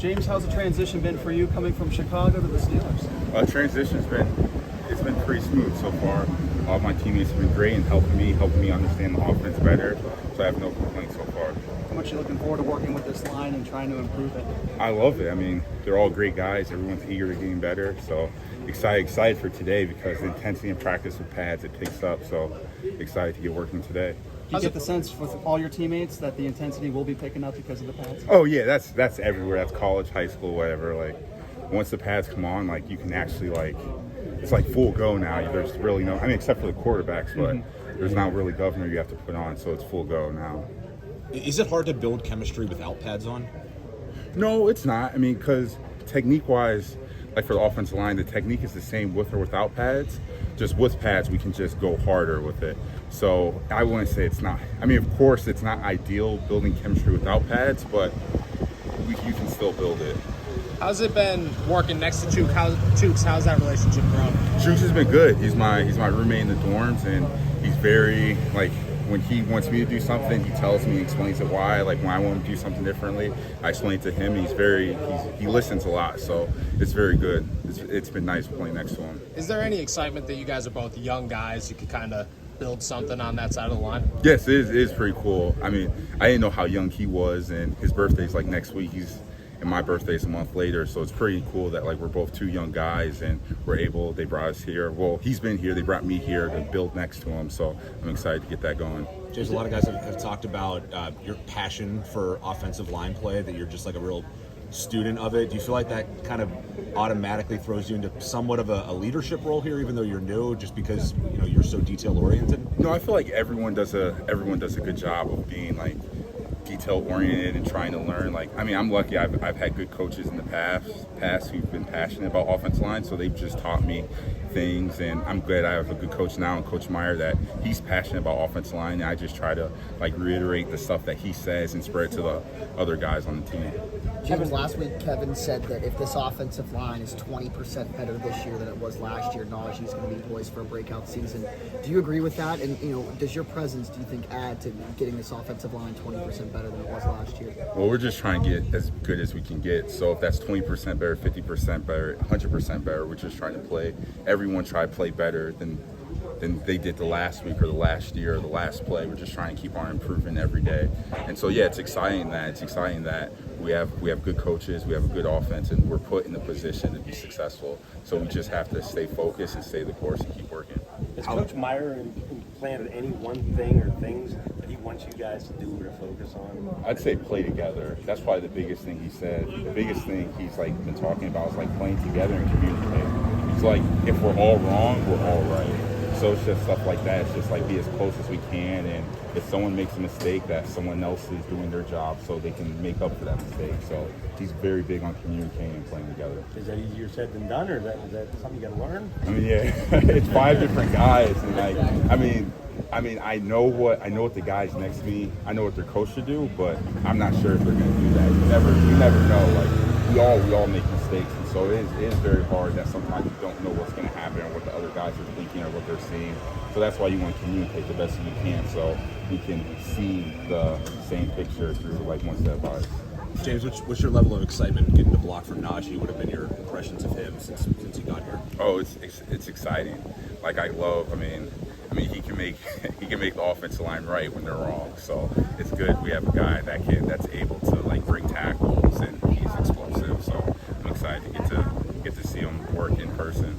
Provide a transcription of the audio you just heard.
James, how's the transition been for you coming from Chicago to the Steelers? Transition's been pretty smooth so far. All my teammates have been great and helping me understand the offense better. So I have no complaints so far. How much are you looking forward to working with this line and trying to improve it? I love it. I mean, they're all great guys. Everyone's eager to getting better. So excited for today because the intensity in practice with pads, it picks up. So excited to get working today. Do you get the sense with all your teammates that the intensity will be picking up because of the pads? Oh yeah, that's everywhere. That's college, high school, whatever. Like once the pads come on, like you can actually it's like full go now. There's really no, I mean, except for the quarterbacks, but there's not really governor you have to put on. So it's full go now. Is it hard to build chemistry without pads on? No, it's not. I mean, because technique-wise, like for the offensive line, the technique is the same with or without pads. Just with pads, we can just go harder with it. So I wouldn't say it's not. I mean, of course, it's not ideal building chemistry without pads, but you can still build it. How's it been working next to Chooks? How's that relationship grown? Chooks has been good. He's my roommate in the dorms, and he's very when he wants me to do something, he tells me, explains it why. Like when I want to do something differently, I explain it to him. He listens a lot, so it's very good. It's been nice playing next to him. Is there any excitement that you guys are both young guys? You could kind of build something on that side of the line? Yes, it is pretty cool. I mean, I didn't know how young he was, and his birthday's like next week. And my birthday's a month later, so it's pretty cool that we're both two young guys and they brought us here. Well, he's been here, they brought me here to build next to him, so I'm excited to get that going. James, a lot of guys have talked about your passion for offensive line play, that you're just like a real student of it. Do you feel like that kind of automatically throws you into somewhat of a leadership role here, even though you're new, just because you're so detail oriented? No, I feel like everyone does a good job of being detail oriented and trying to learn. I'm lucky. I've had good coaches in the past who've been passionate about offensive line, so they've just taught me things, and I'm glad I have a good coach now, and Coach Meyer, that he's passionate about offensive line, and I just try to reiterate the stuff that he says and spread it to the other guys on the team. James, last week Kevin said that if this offensive line is 20% better this year than it was last year, Najee's going to be poised for a breakout season. Do you agree with that? And does your presence, do you think, add to getting this offensive line 20% better than it was last year? Well, we're just trying to get as good as we can get. So if that's 20% better, 50% better, 100% better, we're just trying to play. Everyone try to play better than they did the last week or the last year or the last play. We're just trying to keep on improving every day. And so yeah, it's exciting that we have good coaches, we have a good offense, and we're put in the position to be successful. So we just have to stay focused and stay the course and keep working. Has Coach Meyer implanted any one thing or things that he wants you guys to do or to focus on? I'd say play together. That's probably the biggest thing he said. The biggest thing he's been talking about is playing together and communicating. He's if we're all wrong, we're all right. So it's just stuff like that. It's just be as close as we can, and if someone makes a mistake, that someone else is doing their job so they can make up for that mistake. So he's very big on communicating and playing together. Is that easier said than done, or is that something you got to learn? I mean, yeah, it's 5 different guys, and I know what the guys next to me, I know what their coach should do, but I'm not sure if they're going to do that. You never know. We all make mistakes, and so it is very hard that sometimes you don't know what's going to happen or what the other guys are thinking or what they're seeing. So that's why you want to communicate the best you can, so you can see the same picture through one set of eyes. James, what's your level of excitement getting the block from Najee? What have been your impressions of him since he got here? Oh, it's exciting. He can make the offensive line right when they're wrong. So it's good. We have a guy that's able to break tackles, and he's explosive. So I'm excited to get to see him work in person.